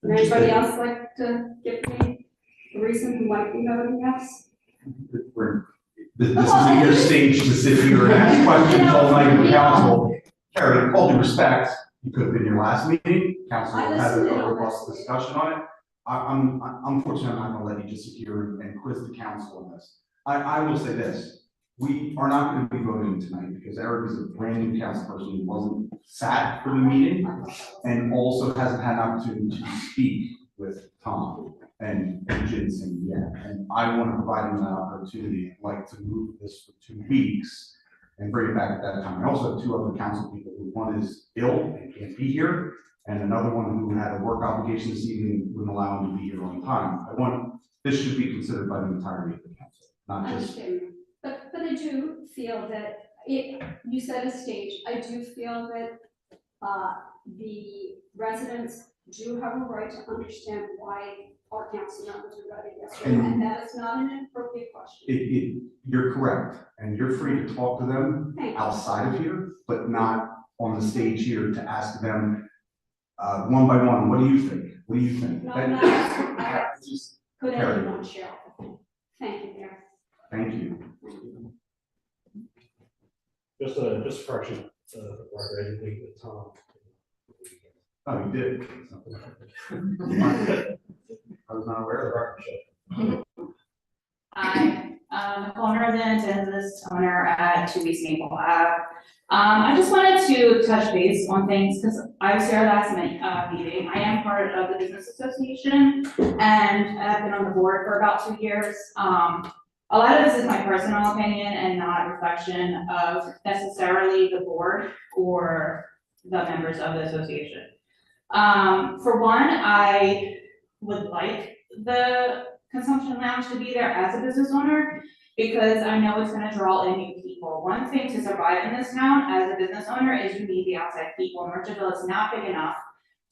Would anybody else like to give me a reason who might be voting yes? This isn't your stage to sit here and ask questions all night for council. Carrie, with all due respect, you could have been your last meeting. Council had a robust discussion on it. Unfortunately, I'm not going to let you just sit here and quiz the council on this. I will say this. We are not going to be voting tonight because Eric is a brand new council person who wasn't sat for the meeting and also hasn't had an opportunity to speak with Tom and Jensen yet. And I want to provide him an opportunity. I'd like to move this for 2 weeks and bring it back at that time. I also have 2 other council people who one is ill and can't be here, and another one who had a work obligation this evening wouldn't allow him to be here on time. This should be considered by the entirety of the council, not just. But I do feel that you said a stage. I do feel that the residents do have a right to understand why our council members are voting yes, and that is not an inappropriate question. You're correct, and you're free to talk to them outside of here, but not on the stage here to ask them one by one. What do you think? What do you think? No, could anyone share? Thank you, Mayor. Thank you. Just correction, I didn't meet with Tom. Oh, you did? I was not aware of the record. Hi, Nicole resident and business owner at 2 East Maple Ave. I just wanted to touch base on things because I was here last meeting. I am part of the business association and I've been on the board for about 2 years. A lot of this is my personal opinion and not a reflection of necessarily the board or the members of the association. For one, I would like the consumption lounge to be there as a business owner because I know it's going to draw in new people. One thing to survive in this town as a business owner is you need the outside people. Merchantville is not big enough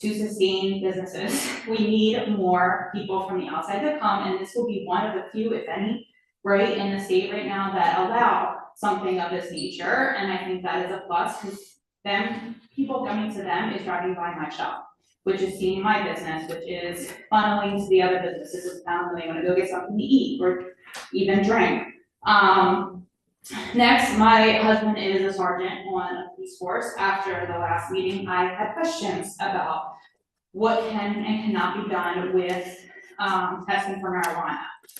to sustain businesses. We need more people from the outside to come, and this will be one of the few, if any, right in the state right now that allow something of this nature. And I think that is a plus because people coming to them is driving by my shop, which is seeing my business, which is funneling to the other businesses in town when they want to go get something to eat or even drink. Next, my husband is a sergeant on a police force. After the last meeting, I had questions about what can and cannot be done with testing for marijuana.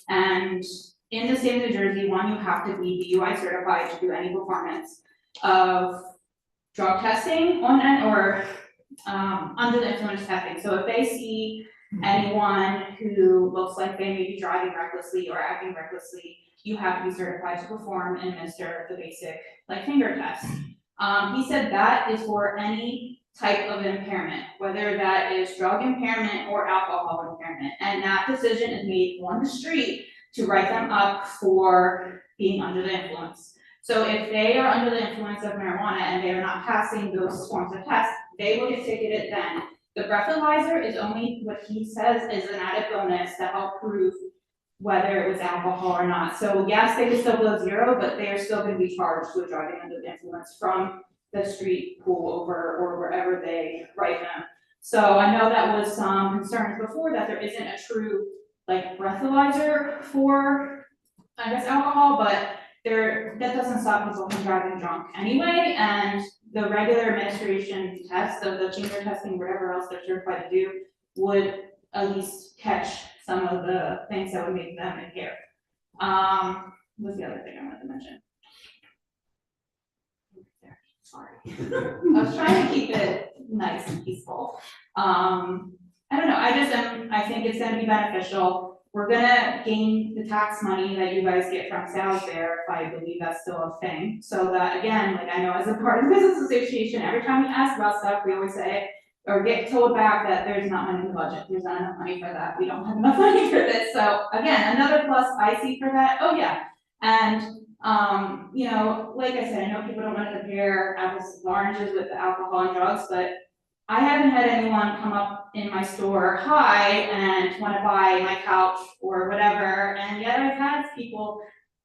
And in the state of New Jersey, one, you have to be DUI certified to do any performance of drug testing on it or under the influence testing. So if they see anyone who looks like they may be driving recklessly or acting recklessly, you have to be certified to perform and administer the basic finger test. He said that is for any type of impairment, whether that is drug impairment or alcohol impairment. And that decision is made on the street to write them up for being under the influence. So if they are under the influence of marijuana and they are not passing those forms of tests, they will get ticketed then. The breathalyzer is only what he says is an added bonus to help prove whether it was alcohol or not. So yes, they can still go 0, but they are still going to be charged with driving under the influence from the street pool over or wherever they write them. So I know that was some concerns before that there isn't a true breathalyzer for, I guess, alcohol, but that doesn't stop people from driving drunk anyway, and the regular administration test of the finger testing, whatever else they're certified to do, would at least catch some of the things that would make them impaired. What's the other thing I wanted to mention? Sorry. I was trying to keep it nice and peaceful. I don't know, I think it's gonna be beneficial. We're gonna gain the tax money that you guys get from sales there, if I believe that's still a thing. So that, again, I know as a part of the business association, every time we ask about stuff, we always say, or get told back that there's not money in the budget. There's not enough money for that. We don't have enough money for this. So again, another plus I see for that. Oh yeah. And like I said, I know people don't want to compare apples and oranges with the alcohol and drugs, but I haven't had anyone come up in my store, hi, and want to buy my couch or whatever. And yet I've had people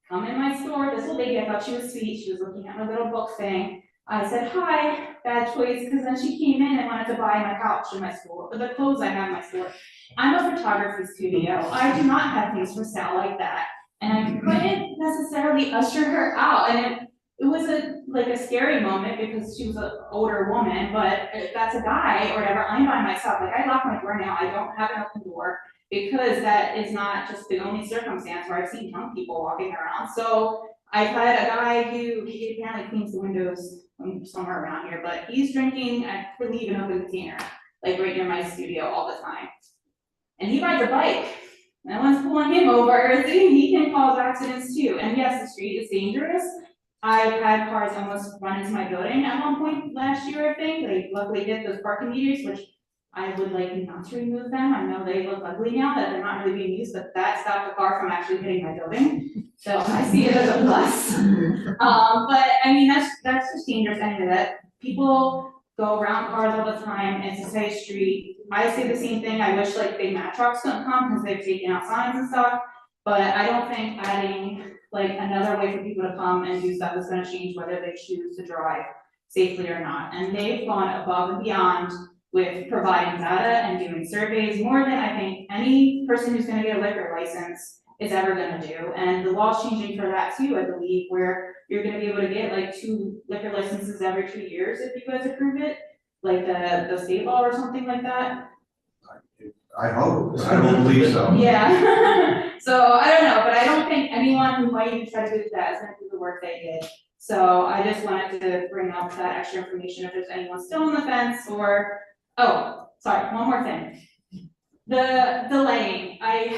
come in my store. This little lady, I thought she was sweet. She was looking at my little book thing. I said, hi, bad choice, because then she came in and wanted to buy my couch in my store, or the clothes I have in my store. I'm a photography studio. I do not have things for sale like that. And I couldn't necessarily usher her out. And it was like a scary moment because she was an older woman, but if that's a guy or whatever, I'm by myself. Like, I lock my door now. I don't have an open door because that is not just the only circumstance where I've seen young people walking around. So I've had a guy who, he apparently cleans the windows from somewhere around here, but he's drinking, I believe, an open container, like right near my studio all the time. And he rides a bike. No one's pulling him over, so he can cause accidents too. And yes, the street is dangerous. I've had cars almost run into my building at one point last year, I think. They luckily hit those parking meters, which I would like not to remove them. I know they look ugly now that they're not really being used, but that stopped the car from actually hitting my building. So I see it as a plus. But I mean, that's just dangerous anyway, that people go around cars all the time. It's a safe street. I say the same thing. I wish like big Mack trucks couldn't come because they've taken out signs and stuff. But I don't think adding like another way for people to come and do stuff is gonna change whether they choose to drive safely or not. And they've gone above and beyond with providing data and doing surveys more than I think any person who's gonna get a liquor license is ever gonna do. And the law's changing for that too, I believe, where you're gonna be able to get like 2 liquor licenses every 2 years if you guys approve it, like the state law or something like that. I hope, I don't believe so. Yeah, so I don't know, but I don't think anyone who might even try to do that is gonna do the work they did. So I just wanted to bring up that extra information if there's anyone still on the fence or, oh, sorry, one more thing. The delaying, I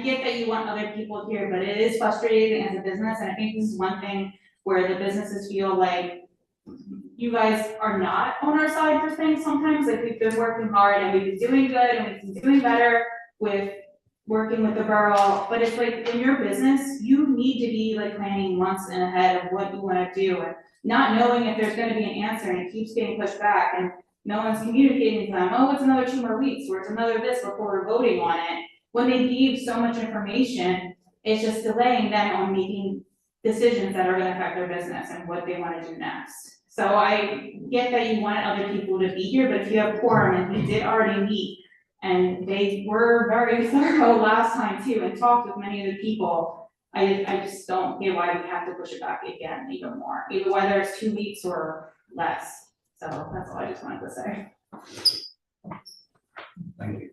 get that you want other people here, but it is frustrating as a business, and I think this is one thing where the businesses feel like you guys are not on our side for things sometimes, like we've been working hard and we've been doing good and we've been doing better with working with the borough, but it's like in your business, you need to be like planning months in ahead of what you wanna do and not knowing if there's gonna be an answer and it keeps getting pushed back and no one's communicating to them, oh, it's another 2 more weeks, or it's another this before we're voting on it. When they give so much information, it's just delaying them on making decisions that are gonna affect their business and what they wanna do next. So I get that you want other people to be here, but if you have quorum and we did already meet, and they were very thorough last time too, and talked with many of the people, I just don't get why we have to push it back again even more, either whether it's 2 weeks or less. So that's all I just wanted to say. Thank you.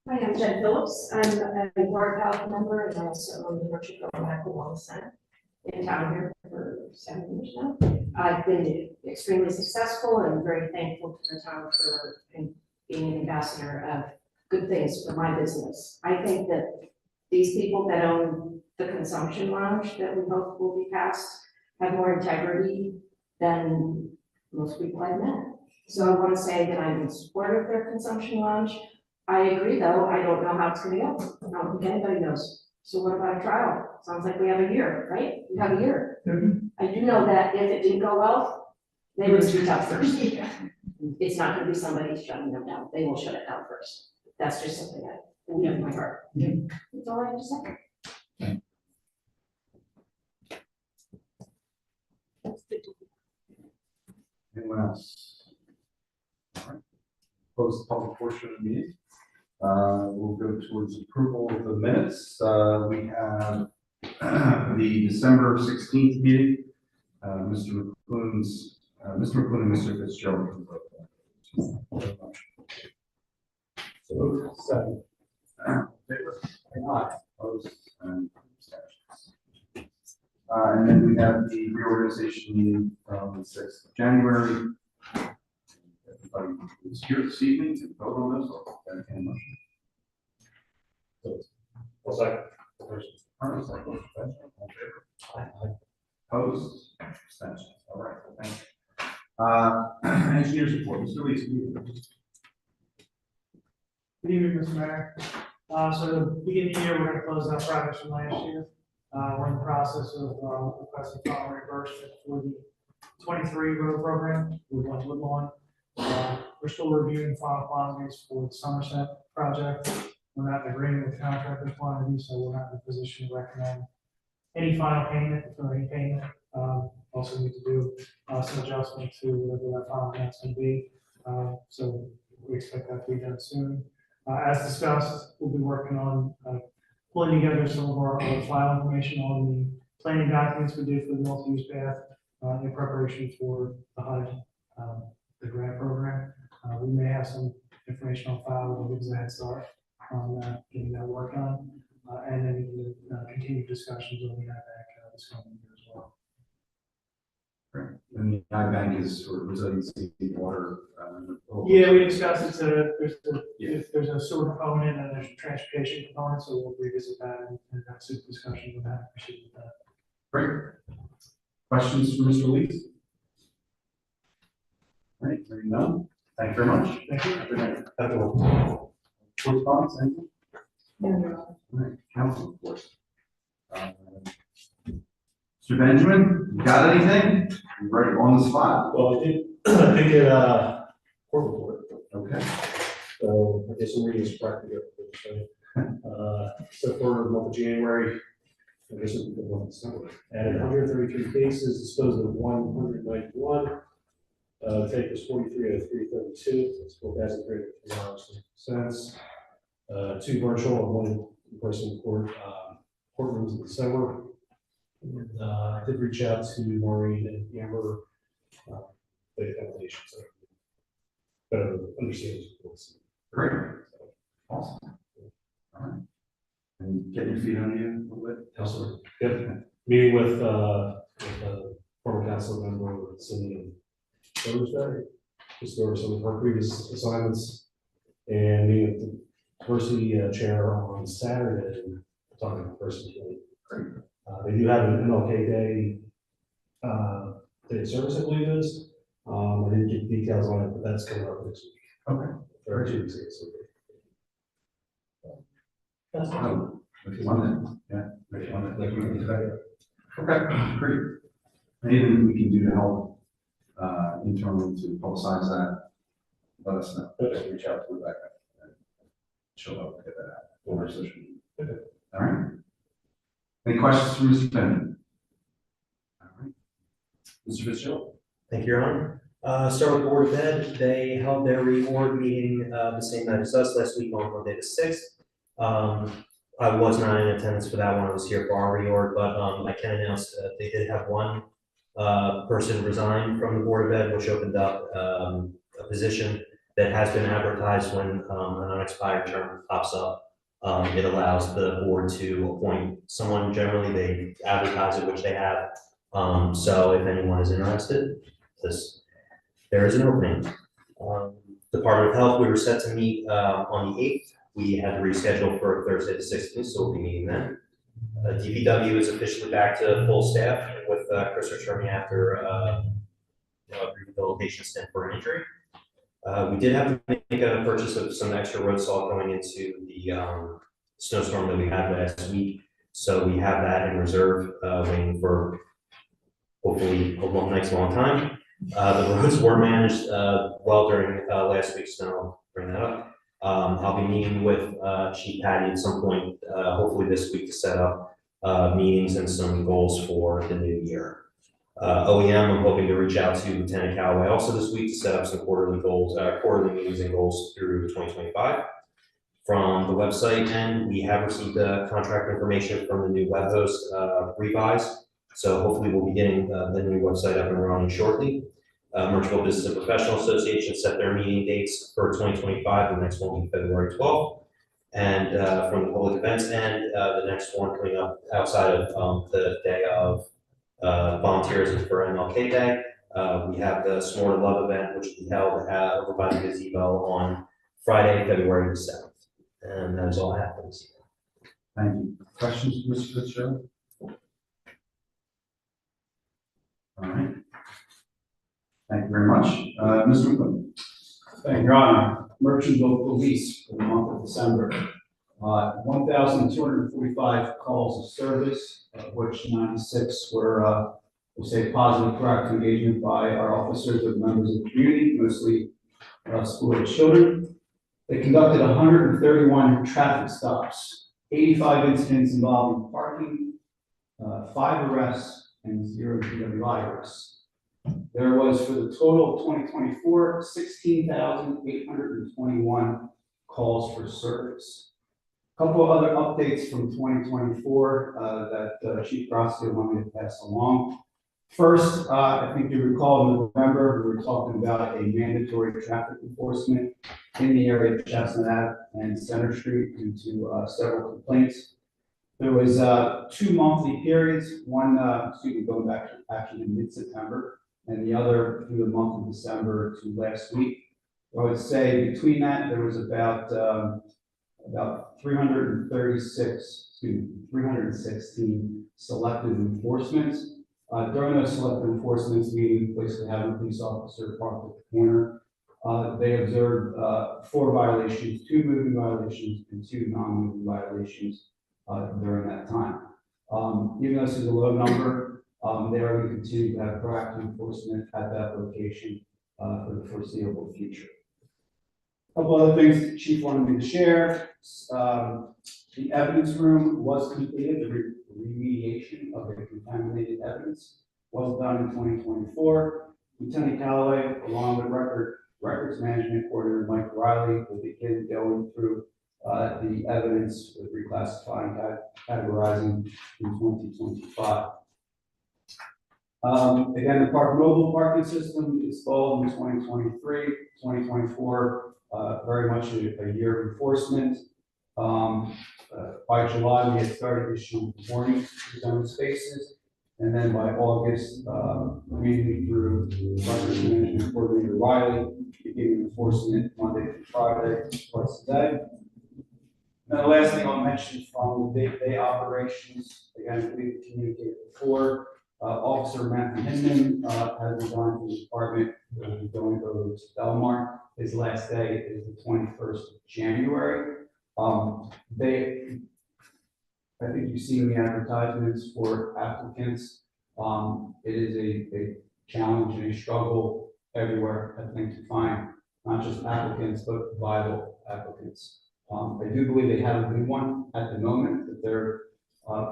Hi, I'm Jen Phillips. I'm a Board of Health member and also on the Merchant Medical Wellness Center in town here for 7 years now. I've been extremely successful and very thankful to the town for being an ambassador of good things for my business. I think that these people that own the consumption lounge that we hope will be passed have more integrity than most people I've met. So I want to say that I'm in support of their consumption lounge. I agree, though, I don't know how it's gonna go. I don't think anybody knows. So what about a trial? Sounds like we have a year, right? We have a year. I do know that if it didn't go well, they would speak up first. It's not gonna be somebody shutting them down. They will shut it down first. That's just something I believe in my heart. That's all I have to say. Anyone else? All right. Close the public portion of the meeting. We'll go towards approval of the minutes. We have the December 16th meeting. Mr. McClune and Mr. Fitzgerald. So, second. Favor? Aye. Opposed? And abstentions. And then we have the reorganization meeting from the 6th of January. Everybody is here this evening to vote on this, or entertain a motion. Well, second. All in favor? Opposed? Abstentions. All right, thank you. Engineers report, Mr. Lee. Good evening, Mr. Mayor. So the beginning of the year, we're gonna close out projects from last year. We're in the process of requesting final reimbursement for the 23 road program with Woodlawn. We're still reviewing final quantities for the Somerset project. We're not in agreement with contractor quantity, so we're not in a position to recommend any final payment or any payment. Also need to do some adjustment to whatever that final amount's gonna be. So we expect that to be done soon. As discussed, we'll be working on pulling together some of our file information on the planning documents we did for the multi-use path in preparation for the HUD, the grant program. We may have some information on file that gives a head start on getting that work done. And then we can continue discussions on the IBAC this coming year as well. Great. And the IBank is sort of resiliency, water. Yeah, we discussed it, there's a sewer component and there's a transportation component, so we'll revisit that and have some discussion with that, proceed with that. Great. Questions from Mr. Lees? All right, hearing none. Thank you very much. Thank you. Good night. Have a good one. Correspondence, anything? All right, council, of course. Mr. Benjamin, you got anything? You're right on the spot. Well, I did get a court report, Okay. so I guess I'm reading this correctly. So for the month of January, I guess it's the month of December, and 133 cases, disposed of 191. Take was 43 out of 332, that's $4,300.06. 2 virtual and 1 in-person courtrooms in December. And I did reach out to Maureen and Amber, the foundation, so better understand this policy. Great. Awesome. All right. And get your feet under you a little bit. Councilor, yep, meeting with former council member Cindy Thursday, just over some of her previous assignments, and meeting with the diversity chair on Saturday, talking to diversity. Great. They do have an MLK Day day of service, I believe it is. I didn't get details on it, but that's coming up next week. Okay. Or 2 weeks ago. So. That's Oh, if you want it, yeah, if you want it, like we can do that. Okay, great. Anything we can do to help internally to publicize that, let us know. Okay. Reach out to Rebecca. And she'll help get that out over social media. Okay. All right. Any questions from Mr. Benjamin? All right. Mr. Fitzgerald? Thank you, Your Honor. Start with Board of Ed. They held their reorg meeting the same night as us last week on Monday the 6th. I was not in attendance for that one. I was here for our reorg, but I can announce that they did have one person resign from the Board of Ed, which opened up a position that has been advertised when an unexpired term pops up. It allows the board to appoint someone. Generally, they advertise it, which they have. So if anyone is interested, there is an opening. Department of Health, we were set to meet on the 8th. We had to reschedule for Thursday the 16th, so we'll be meeting then. DPW is officially back to full staff with Chris returning after a rehabilitation stint for an injury. We did have to make a purchase of some extra road salt going into the snowstorm that we had last week. So we have that in reserve, waiting for hopefully a next long time. The roads were managed well during last week's snow. Bring that up. I'll be meeting with Chief Patty at some point, hopefully this week, to set up meetings and some goals for the new year. OEM, I'm hoping to reach out to Lieutenant Callaway also this week to set up some quarterly goals, quarterly meetings and goals through 2025. From the website end, we have received contract information from the new web host, Revise. So hopefully we'll be getting the new website up and running shortly. Merchville Business and Professional Association set their meeting dates for 2025. The next one will be February 12th. And from the public events end, the next one coming up outside of the day of volunteerism for MLK Day. We have the S'more to Love event, which will be held over by the gazebo on Friday, February the 7th. And that is all I have for this evening. Thank you. Questions, Mr. Fitzgerald? All right. Thank you very much. Mr. McClellan. Thank you, Your Honor. Merchantville Police for the month of December. 1,245 calls of service, of which 96 were, we'll say, positive, proactive engagement by our officers with members of the community, mostly school-age children. They conducted 131 traffic stops, 85 incidents involving parking, 5 arrests and 0 DWI arrests. There was, for the total of 2024, 16,821 calls for service. A couple of other updates from 2024 that Chief Gracio wanted me to pass along. First, I think you recall in November, we were talking about a mandatory traffic enforcement in the area of Chestnut Ave and Center Street due to several complaints. There was 2 monthly periods, one, going back to actually in mid-September, and the other through the month of December to last week. I would say between that, there was about 316 selective enforcements. During those selective enforcements, meaning basically having a police officer parked at the corner, they observed 4 violations, 2 moving violations and 2 non-moving violations during that time. Even though this is a low number, they are going to continue to have proactive enforcement at that location for the foreseeable future. A couple other things the chief wanted me to share. The evidence room was completed. The remediation of the contaminated evidence was done in 2024. Lieutenant Calloway, along with records management coordinator Mike Riley, will begin going through the evidence with reclassifying, categorizing in 2025. Again, the mobile parking system installed in 2023, 2024, very much a year of enforcement. By July, we had started issuing warnings to zone spaces, and then by August, mainly through records management coordinator Riley, beginning enforcement Monday through Friday, twice a day. And the last thing I'll mention from the day-to-day operations, again, we communicated before, Officer Matthew Hinman has resigned from the department, going over to Belmar. His last day is the 21st of January. I think you've seen the advertisements for applicants. It is a challenge and a struggle everywhere, I think, to find not just applicants, but viable applicants. I do believe they have a good one at the moment that they're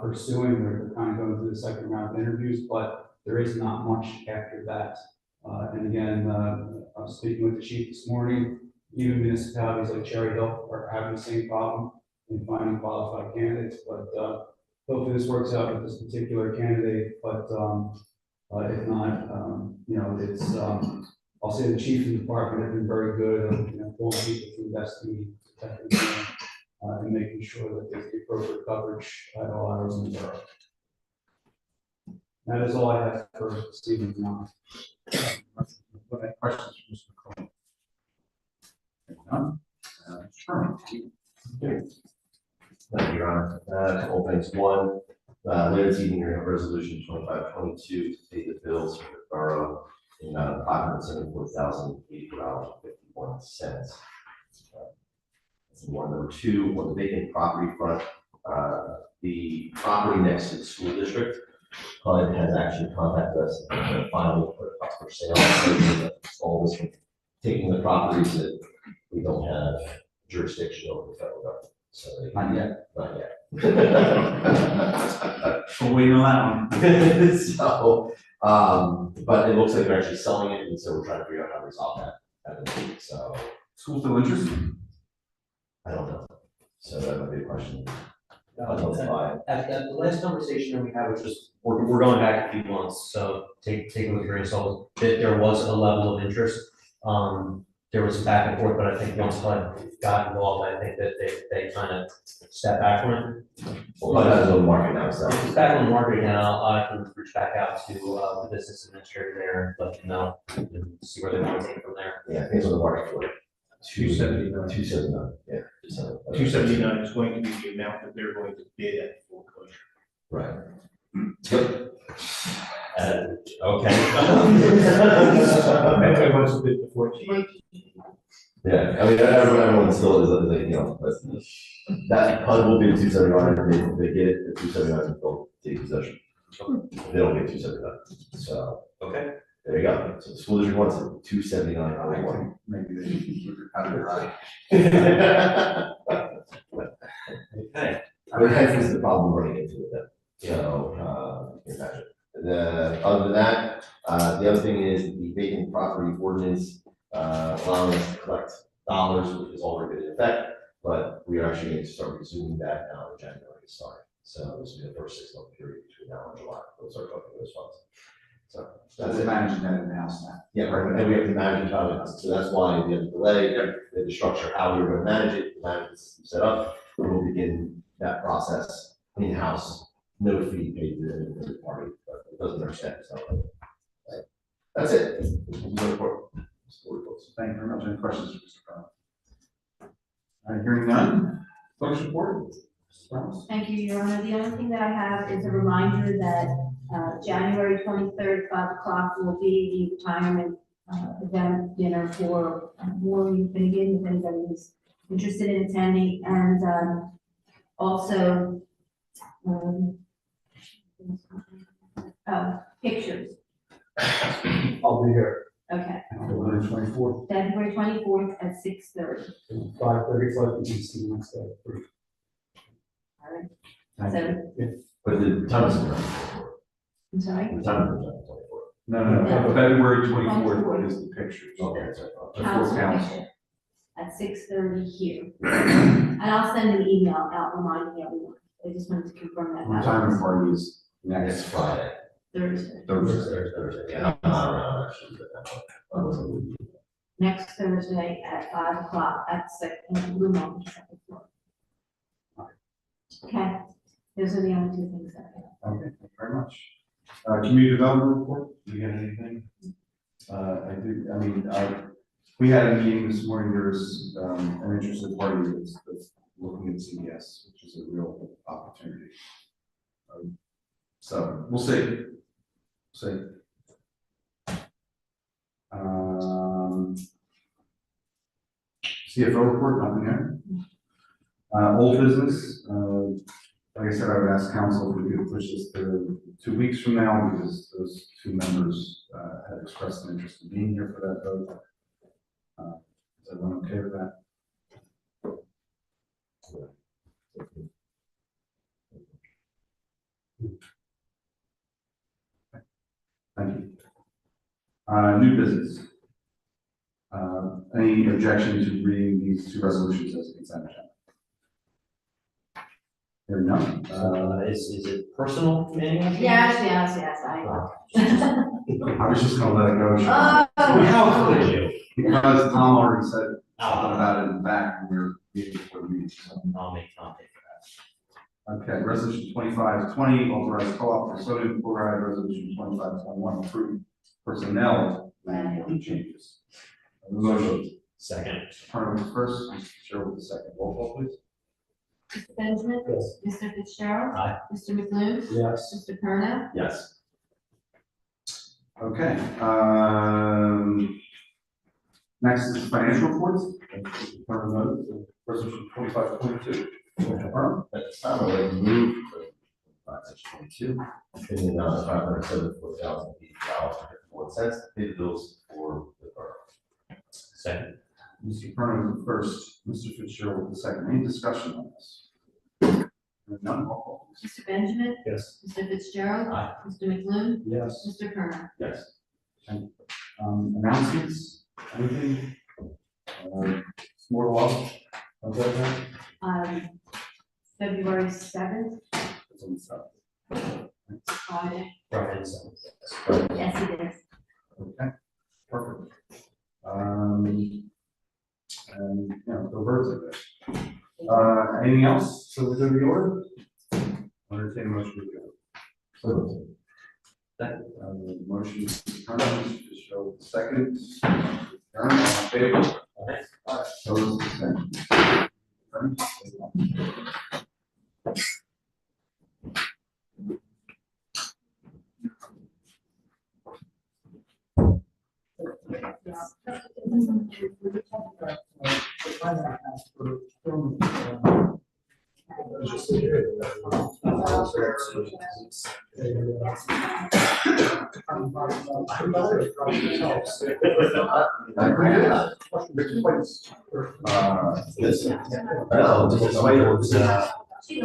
pursuing. They're kind of going through the second round of interviews, but there is not much after that. And again, I was speaking with the chief this morning. Even municipalities like Cherry Hill are having the same problem in finding qualified candidates, but hopefully this works out with this particular candidate. But if not, it's I'll say the chief of the department have been very good at pulling people through destiny, and making sure that there's the appropriate coverage at all hours in the borough. That is all I have for Stephen now. Questions for Mr. McCollum? None? Sure. Okay. Thank you, Your Honor. A couple of things. One, later this evening, you're going to have resolution 2522 to pay the bills for the borough in $574,084.51. One. Number 2, on the vacant property front, the property next to the school district, HUD has actually contacted us and finally put it up for sale. So all this from taking the properties that we don't have jurisdiction over the federal government. So Not yet. Not yet. We're waiting on that one. So, but it looks like they're actually selling it, and so we're trying to figure out how to resolve that. So, School still interested? I don't know. So that might be a question. At the last conversation that we had, which was, we're going back a few months, so take it with a grain of salt, that there was a level of interest. There was some back and forth, but I think once HUD got involved, I think that they kind of stepped back from it. Well, HUD has a little market now, so. It's back on the market now. I can reach back out to the business administrator there, let them know, and see where they want to take from there. Yeah, I think it's on the market for 279. 279, yeah. So, 279 is going to be the amount that they're going to bid at foreclosure. right. Yep. Okay. Everybody wants to bid before it's Yeah, I mean, everyone still is, but that HUD will be 279, if they get it at 279, they'll take possession. They don't get 279, so. Okay. There you go. So the school district wants it 279. Maybe they should keep it out of their eye. Okay. I mean, I think this is the problem running into with them. So, The other thing is the vacant property ordinance, allowing us to collect dollars, which has already been in effect, but we are actually going to start resuming that now in January to start. So this will be the first 6-month period between now and July. We'll start talking those funds. So That's managing that in-house now. yeah, right, and we have to manage it, so that's why we have to delay, we have to structure how we're going to manage it, manage the system set up, and we'll begin that process in-house, no fee paid to the party, but it doesn't understand, so. Right. That's it. No report. Thank you very much. Any questions for Mr. Brown? All right, hearing none, clerk's report. Mrs. Brown? Thank you, Your Honor. The only thing that I have is a reminder that January 23rd, 5 o'clock will be the retirement event dinner for Maureen Finnegan, if anybody is interested in attending, and also pictures. I'll be here. Okay, February 24th. February 24th at 6:30. 5:35 EDC next day. All right. Thank So, But the time is. I'm sorry. The time is 24. No, February 24th is the pictures. Okay, so. Council council. picture at 6:30 here. And I'll send an email out reminding everyone. I just wanted to confirm that. Retirement party is Next next Friday. Thursday. Thursday, yeah, I'm not around actually, but Next Thursday at 5 o'clock at room on the second floor. Okay, those are the only two things that I have. Okay, thank you very much. Community development report, do you get anything? We had a meeting this morning, there's an interested party that's looking at CES, which is a real opportunity. So we'll see. CFO report, nothing there. Old business, like I said, I would ask council if we could push this to 2 weeks from now, because those two members had expressed an interest in being here for that vote. Is everyone okay with that? Thank you. New business. Any objection to reading these two resolutions as a consent agenda? There are none. Is it personal, Manny? Yes, I was just gonna let it go. Oh. How could you? Because Tom already said something about it in the back when we were meeting before the meeting. So. I'll make contact for Okay, resolution 2520, authorized co-op for sodium chloride, resolution 2521, approved personnel manual changes. Motion. that. Second. Turner was first, Mr. Sherwood was second. Roll call, please. Mr. Benjamin? Yes. Mr. Fitzgerald? Aye. Mr. McLuhan? Yes. Mr. Perna? Yes. Okay, next is financial reports. Turner notes, resolution 2522. That's time I would move to 5/22, in the amount of $574,080.54 to pay the bills for the borough. Second. Mr. Perna was the first, Mr. Fitzgerald was the second. Any discussion on this? None, roll call, please. Mr. Benjamin? Yes. Mr. Fitzgerald? Aye. Mr. McLuhan? Yes. Mr. Perna? Yes. Announcements, anything? More law? Okay. February 7th, It's on the side. Friday. Brian, so. Yes, it is. Okay, perfect. And, the birds of this. Anything else? So we're going to the order? Entertain a motion to go. Motion, to show second. All in favor? Aye. Those abstentions. Yes. I know, just wait, No,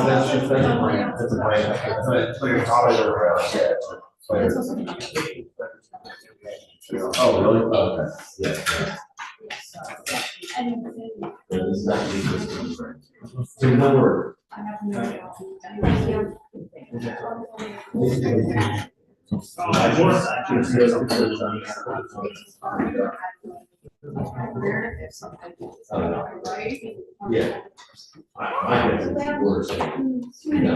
that's just, that's a brand, that's a brand. That's like a product or a. Oh, really? Oh, okay, yeah. This is not legal. So no word. Yeah. I guess it's worse. No.